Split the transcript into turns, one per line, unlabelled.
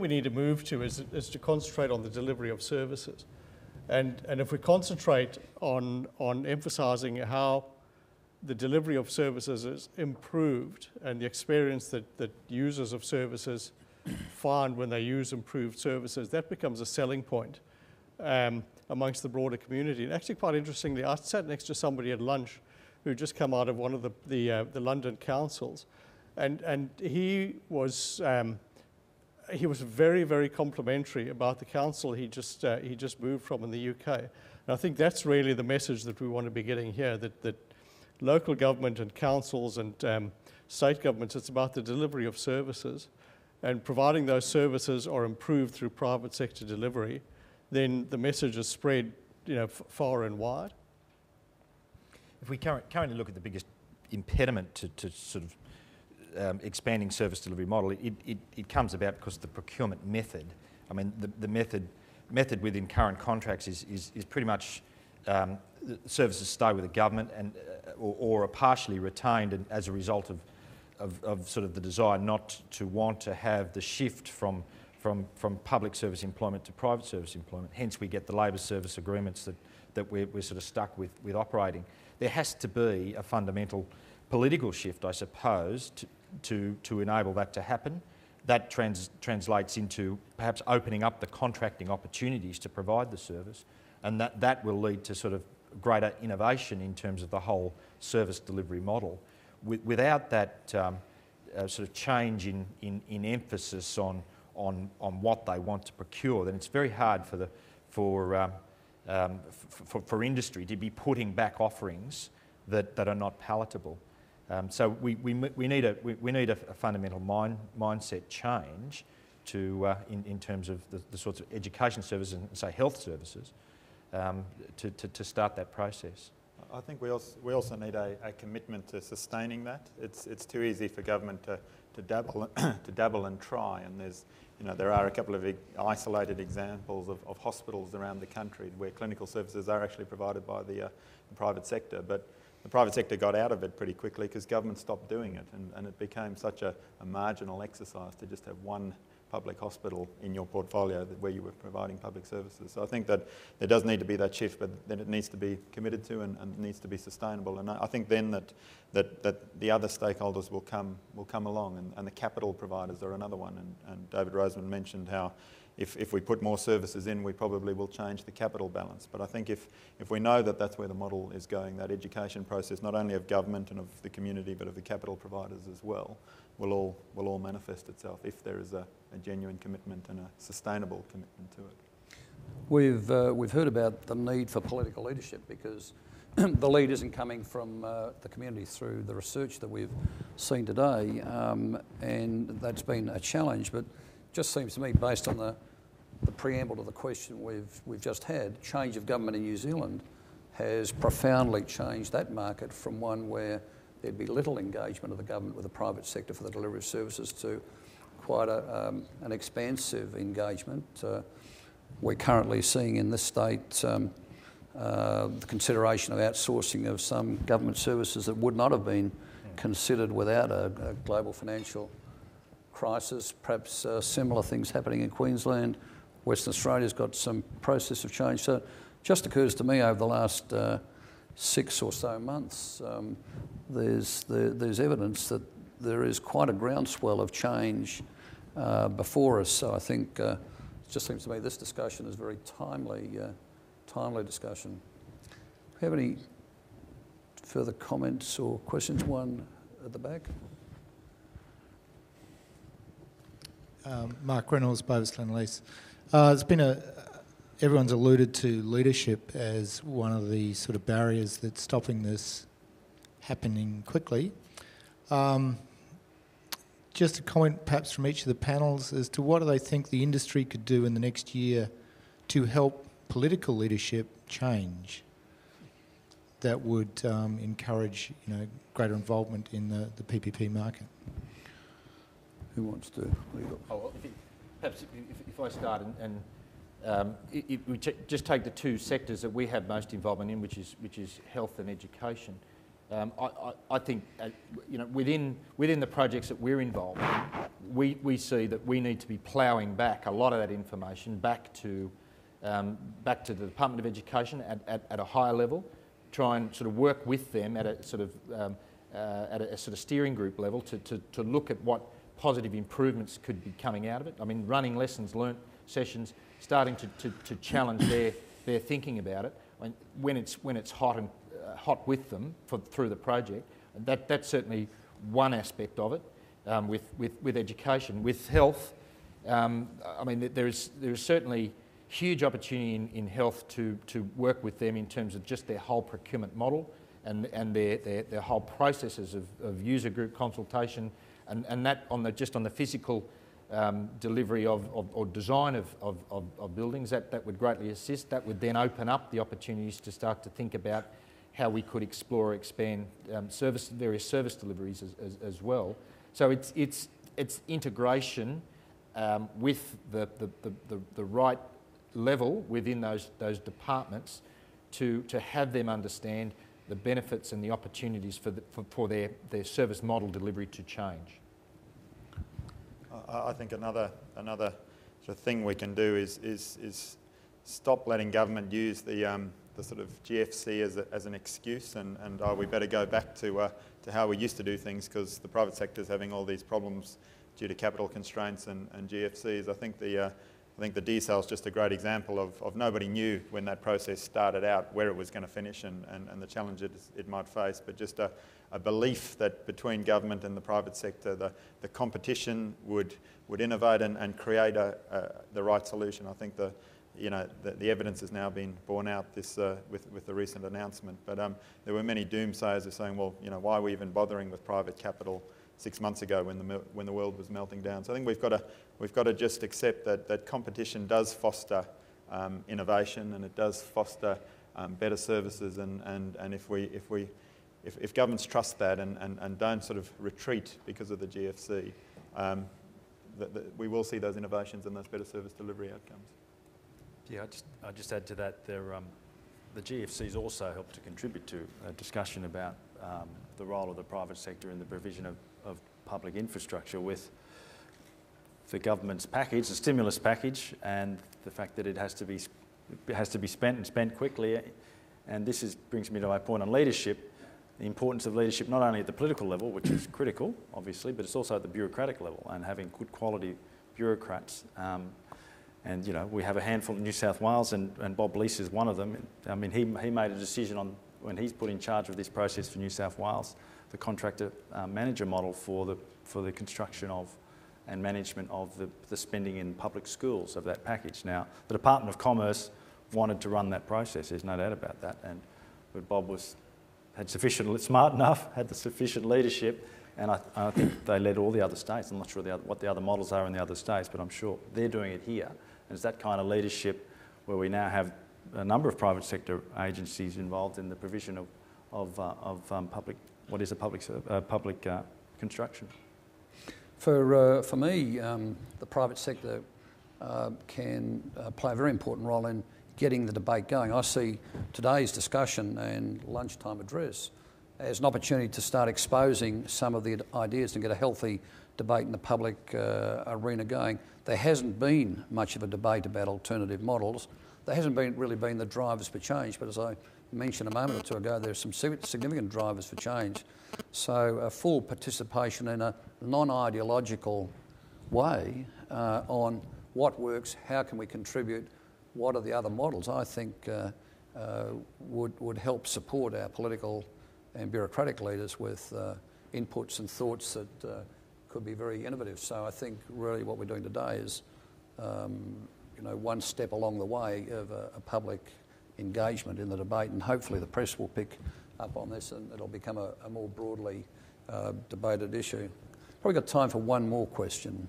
we need to move to is to concentrate on the delivery of services. And if we concentrate on emphasising how the delivery of services is improved and the experience that users of services find when they use improved services, that becomes a selling point amongst the broader community. And actually, quite interestingly, I sat next to somebody at lunch who just come out of one of the London councils, and he was very, very complimentary about the council he just moved from in the UK. And I think that's really the message that we want to be getting here, that local government and councils and state governments, it's about the delivery of services, and providing those services are improved through private sector delivery, then the message is spread, far and wide.
If we currently look at the biggest impediment to sort of expanding service delivery model, it comes about because the procurement method. I mean, the method within current contracts is pretty much services stay with the government or are partially retained, and as a result of sort of the desire not to want to have the shift from public service employment to private service employment. Hence we get the labour service agreements that we're sort of stuck with operating. There has to be a fundamental political shift, I suppose, to enable that to happen. That translates into perhaps opening up the contracting opportunities to provide the service, and that will lead to sort of greater innovation in terms of the whole service delivery model. Without that sort of change in emphasis on what they want to procure, then it's very hard for industry to be putting back offerings that are not palatable. So we need a fundamental mindset change in terms of the sorts of education services and say health services to start that process.
I think we also need a commitment to sustaining that. It's too easy for government to dabble and try, and there are a couple of isolated examples of hospitals around the country where clinical services are actually provided by the private sector, but the private sector got out of it pretty quickly because government stopped doing it, and it became such a marginal exercise to just have one public hospital in your portfolio where you were providing public services. So I think that there does need to be that shift, but then it needs to be committed to and needs to be sustainable. And I think then that the other stakeholders will come along, and the capital providers are another one. And David Roseman mentioned how if we put more services in, we probably will change the capital balance. But I think if we know that that's where the model is going, that education process, not only of government and of the community, but of the capital providers as well, will all manifest itself if there is a genuine commitment and a sustainable commitment to it.
We've heard about the need for political leadership because the lead isn't coming from the community through the research that we've seen today, and that's been a challenge. But it just seems to me, based on the preamble to the question we've just had, change of government in New Zealand has profoundly changed that market from one where there'd be little engagement of the government with the private sector for the delivery of services to quite an expansive engagement. We're currently seeing in this state the consideration of outsourcing of some government services that would not have been considered without a global financial crisis. Perhaps similar things happening in Queensland. Western Australia's got some process of change. So it just occurs to me over the last 6 or so months, there's evidence that there is quite a groundswell of change before us. So I think it just seems to me this discussion is very timely discussion. Do we have any further comments or questions? One at the back.
Mark Reynolds, Bovis Glenlease. There's been everyone's alluded to leadership as one of the sort of barriers that's stopping this happening quickly. Just a comment perhaps from each of the panels as to what do they think the industry could do in the next year to help political leadership change that would encourage greater involvement in the PPP market.
Who wants to lead off?
Perhaps if I start if we just take the two sectors that we have most involvement in, which is health and education. I think within the projects that we're involved in, we see that we need to be ploughing back a lot of that information back to the Department of Education at a higher level, try and sort of work with them at a sort of steering group level to look at what positive improvements could be coming out of it. I mean, running lessons learnt sessions, starting to challenge their thinking about it. When it's hot with them through the project, that's certainly one aspect of it. With education, with health, I mean, there is certainly huge opportunity in health to work with them in terms of just their whole procurement model and their whole processes of user group consultation and that on the physical delivery or design of buildings, that would greatly assist. That would then open up the opportunities to start to think about how we could explore or expand various service deliveries as well. So it's integration with the right level within those departments to have them understand the benefits and the opportunities for their service model delivery to change.
I think another sort of thing we can do is stop letting government use the sort of GFC as an excuse, and we better go back to how we used to do things, because the private sector is having all these problems due to capital constraints and GFCs. I think the desal is just a great example of nobody knew when that process started out where it was going to finish and the challenges it might face, but just a belief that between government and the private sector, the competition would innovate and create the right solution. I think the evidence has now been borne out with the recent announcement. But there were many doomsayers who were saying, well, why are we even bothering with private capital 6 months ago when the world was melting down? So I think we've got to just accept that competition does foster innovation, and it does foster better services. And if governments trust that and don't sort of retreat because of the GFC, we will see those innovations and those better service delivery outcomes.
Yeah, I just add to that, the GFCs also help to contribute to a discussion about the role of the private sector in the provision of public infrastructure, with the government's package, the stimulus package, and the fact that it has to be spent and spent quickly. And this brings me to my point on leadership, the importance of leadership not only at the political level, which is critical, obviously, but it's also at the bureaucratic level, and having good quality bureaucrats. And we have a handful in New South Wales, and Bob Leese is one of them. I mean, he made a decision when he's put in charge of this process for New South Wales, the contractor manager model for the construction of and management of the spending in public schools of that package. Now, the Department of Commerce wanted to run that process. There's no doubt about that. But Bob had the sufficient leadership. And I think they led all the other states. I'm not sure what the other models are in the other states, but I'm sure they're doing it here. And it's that kind of leadership where we now have a number of private sector agencies involved in the provision of public construction.
For me, the private sector can play a very important role in getting the debate going. I see today's discussion and lunchtime address as an opportunity to start exposing some of the ideas and get a healthy debate in the public arena going. There hasn't been much of a debate about alternative models. There hasn't really been the drivers for change, but as I mentioned a moment or two ago, there's some significant drivers for change. So a full participation in a non-ideological way on what works, how can we contribute, what are the other models, I think would help support our political and bureaucratic leaders with inputs and thoughts that could be very innovative. So I think really what we're doing today is one step along the way of a public engagement in the debate, and hopefully the press will pick up on this and it'll become a more broadly debated issue. Probably got time for one more question.